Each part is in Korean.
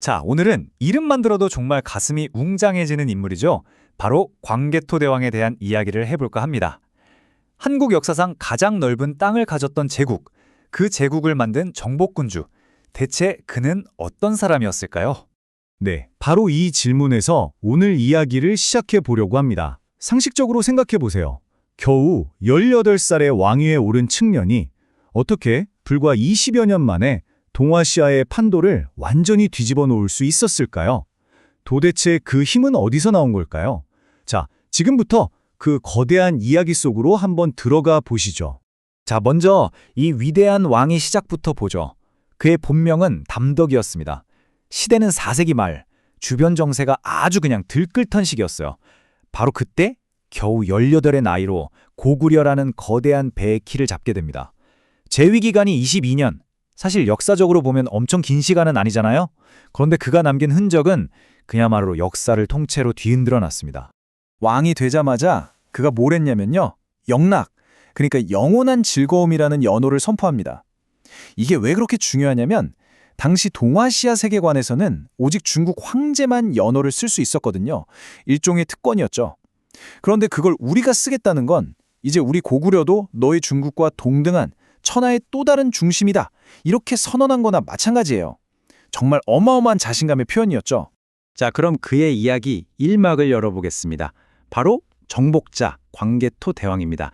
자, 오늘은 이름만 들어도 정말 가슴이 웅장해지는 인물이죠. 바로 광개토대왕에 대한 이야기를 해볼까 합니다. 한국 역사상 가장 넓은 땅을 가졌던 제국, 그 제국을 만든 정복군주. 대체 그는 어떤 사람이었을까요? 네, 바로 이 질문에서 오늘 이야기를 시작해 보려고 합니다. 상식적으로 생각해 보세요. 겨우 18살의 왕위에 오른 청년이 어떻게 불과 20여 년 만에 동아시아의 판도를 완전히 뒤집어 놓을 수 있었을까요? 도대체 그 힘은 어디서 나온 걸까요? 자, 지금부터 그 거대한 이야기 속으로 한번 들어가 보시죠. 자, 먼저 이 위대한 왕의 시작부터 보죠. 그의 본명은 담덕이었습니다. 시대는 4세기 말, 주변 정세가 아주 그냥 들끓던 시기였어요. 바로 그때 겨우 18의 나이로 고구려라는 거대한 배의 키를 잡게 됩니다. 재위 기간이 22년, 사실 역사적으로 보면 엄청 긴 시간은 아니잖아요? 그런데 그가 남긴 흔적은 그야말로 역사를 통째로 뒤흔들어 놨습니다. 왕이 되자마자 그가 뭘 했냐면요. 영락, 그러니까 영원한 즐거움이라는 연호를 선포합니다. 이게 왜 그렇게 중요하냐면 당시 동아시아 세계관에서는 오직 중국 황제만 연호를 쓸 수 있었거든요. 일종의 특권이었죠. 그런데 그걸 우리가 쓰겠다는 건 이제 우리 고구려도 너희 중국과 동등한 천하의 또 다른 중심이다. 이렇게 선언한 거나 마찬가지예요. 정말 어마어마한 자신감의 표현이었죠. 자, 그럼 그의 이야기 1막을 열어보겠습니다. 바로 정복자 광개토 대왕입니다.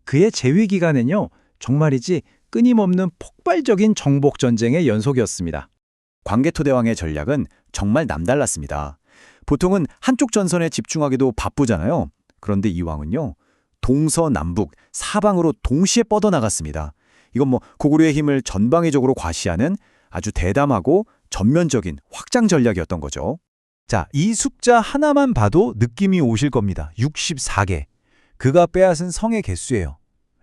그의 재위 기간은요, 정말이지 끊임없는 폭발적인 정복 전쟁의 연속이었습니다. 광개토 대왕의 전략은 정말 남달랐습니다. 보통은 한쪽 전선에 집중하기도 바쁘잖아요. 그런데 이 왕은요, 동서남북 사방으로 동시에 뻗어나갔습니다. 이건 고구려의 힘을 전방위적으로 과시하는 아주 대담하고 전면적인 확장 전략이었던 거죠. 자, 이 숫자 하나만 봐도 느낌이 오실 겁니다. 64개. 그가 빼앗은 성의 개수예요.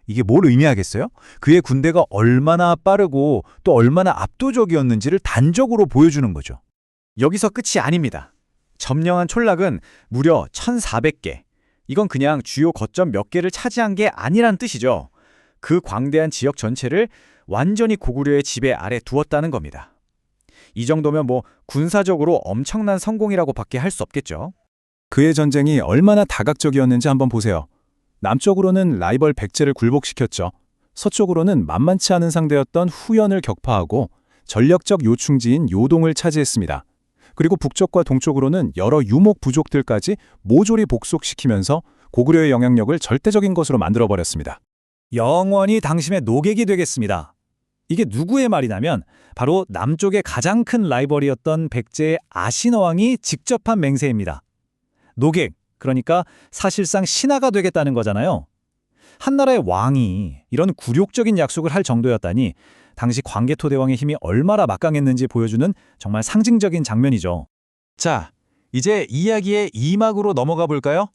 이게 뭘 의미하겠어요? 그의 군대가 얼마나 빠르고 또 얼마나 압도적이었는지를 단적으로 보여주는 거죠. 여기서 끝이 아닙니다. 점령한 촌락은 무려 1,400개. 이건 그냥 주요 거점 몇 개를 차지한 게 아니란 뜻이죠. 그 광대한 지역 전체를 완전히 고구려의 지배 아래 두었다는 겁니다. 이 정도면 군사적으로 엄청난 성공이라고 밖에 할 수 없겠죠. 그의 전쟁이 얼마나 다각적이었는지 한번 보세요. 남쪽으로는 라이벌 백제를 굴복시켰죠. 서쪽으로는 만만치 않은 상대였던 후연을 격파하고 전략적 요충지인 요동을 차지했습니다. 그리고 북쪽과 동쪽으로는 여러 유목 부족들까지 모조리 복속시키면서 고구려의 영향력을 절대적인 것으로 만들어버렸습니다. 영원히 당신의 노객이 되겠습니다. 이게 누구의 말이냐면 바로 남쪽의 가장 큰 라이벌이었던 백제의 아신어왕이 직접 한 맹세입니다. 노객, 그러니까 사실상 신하가 되겠다는 거잖아요. 한나라의 왕이 이런 굴욕적인 약속을 할 정도였다니 당시 광개토 대왕의 힘이 얼마나 막강했는지 보여주는 정말 상징적인 장면이죠. 자, 이제 이야기의 2막으로 넘어가 볼까요?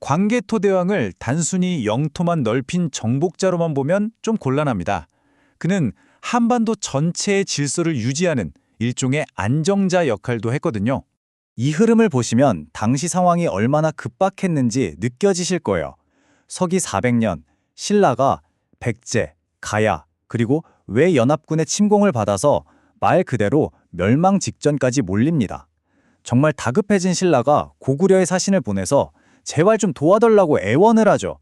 광개토 대왕을 단순히 영토만 넓힌 정복자로만 보면 좀 곤란합니다. 그는 한반도 전체의 질서를 유지하는 일종의 안정자 역할도 했거든요. 이 흐름을 보시면 당시 상황이 얼마나 급박했는지 느껴지실 거예요. 서기 400년, 신라가 백제, 가야, 그리고 외연합군의 침공을 받아서 말 그대로 멸망 직전까지 몰립니다. 정말 다급해진 신라가 고구려의 사신을 보내서 제발 좀 도와달라고 애원을 하죠.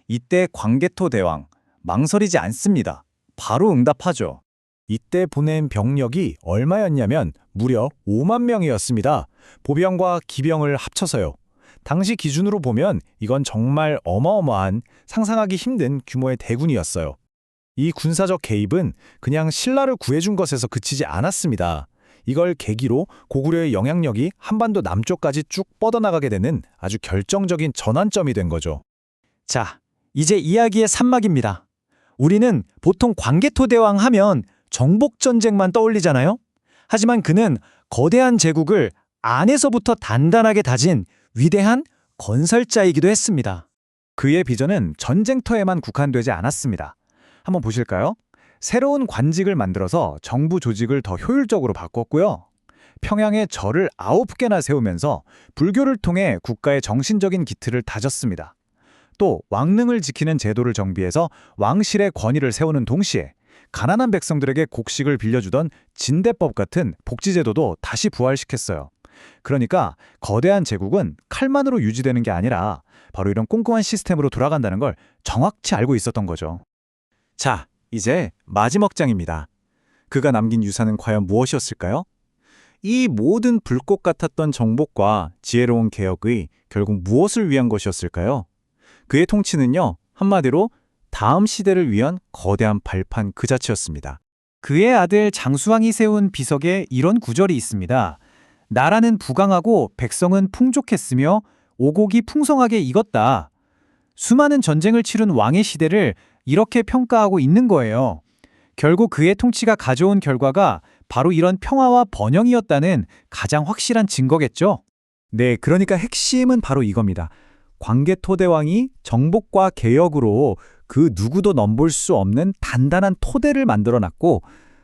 이때 광개토 대왕, 망설이지 않습니다. 바로 응답하죠. 이때 보낸 병력이 얼마였냐면 무려 5만 명이었습니다. 보병과 기병을 합쳐서요. 당시 기준으로 보면 이건 정말 어마어마한, 상상하기 힘든 규모의 대군이었어요. 이 군사적 개입은 그냥 신라를 구해준 것에서 그치지 않았습니다. 이걸 계기로 고구려의 영향력이 한반도 남쪽까지 쭉 뻗어나가게 되는 아주 결정적인 전환점이 된 거죠. 자, 이제 이야기의 3막입니다. 우리는 보통 광개토 대왕 하면 정복전쟁만 떠올리잖아요? 하지만 그는 거대한 제국을 안에서부터 단단하게 다진 위대한 건설자이기도 했습니다. 그의 비전은 전쟁터에만 국한되지 않았습니다. 한번 보실까요? 새로운 관직을 만들어서 정부 조직을 더 효율적으로 바꿨고요. 평양에 절을 9개나 세우면서 불교를 통해 국가의 정신적인 기틀을 다졌습니다. 또 왕릉을 지키는 제도를 정비해서 왕실의 권위를 세우는 동시에 가난한 백성들에게 곡식을 빌려주던 진대법 같은 복지제도도 다시 부활시켰어요. 그러니까 거대한 제국은 칼만으로 유지되는 게 아니라 바로 이런 꼼꼼한 시스템으로 돌아간다는 걸 정확히 알고 있었던 거죠. 자, 이제 마지막 장입니다. 그가 남긴 유산은 과연 무엇이었을까요? 이 모든 불꽃 같았던 정복과 지혜로운 개혁의 결국 무엇을 위한 것이었을까요? 그의 통치는요, 한마디로 다음 시대를 위한 거대한 발판 그 자체였습니다. 그의 아들 장수왕이 세운 비석에 이런 구절이 있습니다. 나라는 부강하고 백성은 풍족했으며 오곡이 풍성하게 익었다. 수많은 전쟁을 치룬 왕의 시대를 이렇게 평가하고 있는 거예요. 결국 그의 통치가 가져온 결과가 바로 이런 평화와 번영이었다는 가장 확실한 증거겠죠. 네, 그러니까 핵심은 바로 이겁니다. 광개토대왕이 정복과 개혁으로 그 누구도 넘볼 수 없는 단단한 토대를 만들어놨고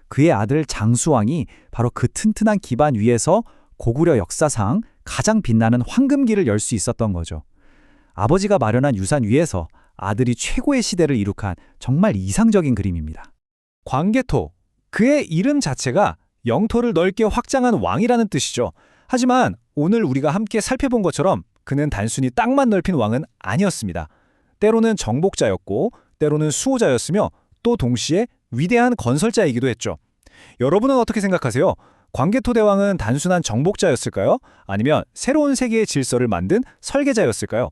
그의 아들 장수왕이 바로 그 튼튼한 기반 위에서 고구려 역사상 가장 빛나는 황금기를 열 수 있었던 거죠. 아버지가 마련한 유산 위에서 아들이 최고의 시대를 이룩한 정말 이상적인 그림입니다. 광개토, 그의 이름 자체가 영토를 넓게 확장한 왕이라는 뜻이죠. 하지만 오늘 우리가 함께 살펴본 것처럼 그는 단순히 땅만 넓힌 왕은 아니었습니다. 때로는 정복자였고 때로는 수호자였으며 또 동시에 위대한 건설자이기도 했죠. 여러분은 어떻게 생각하세요? 광개토 대왕은 단순한 정복자였을까요? 아니면 새로운 세계의 질서를 만든 설계자였을까요?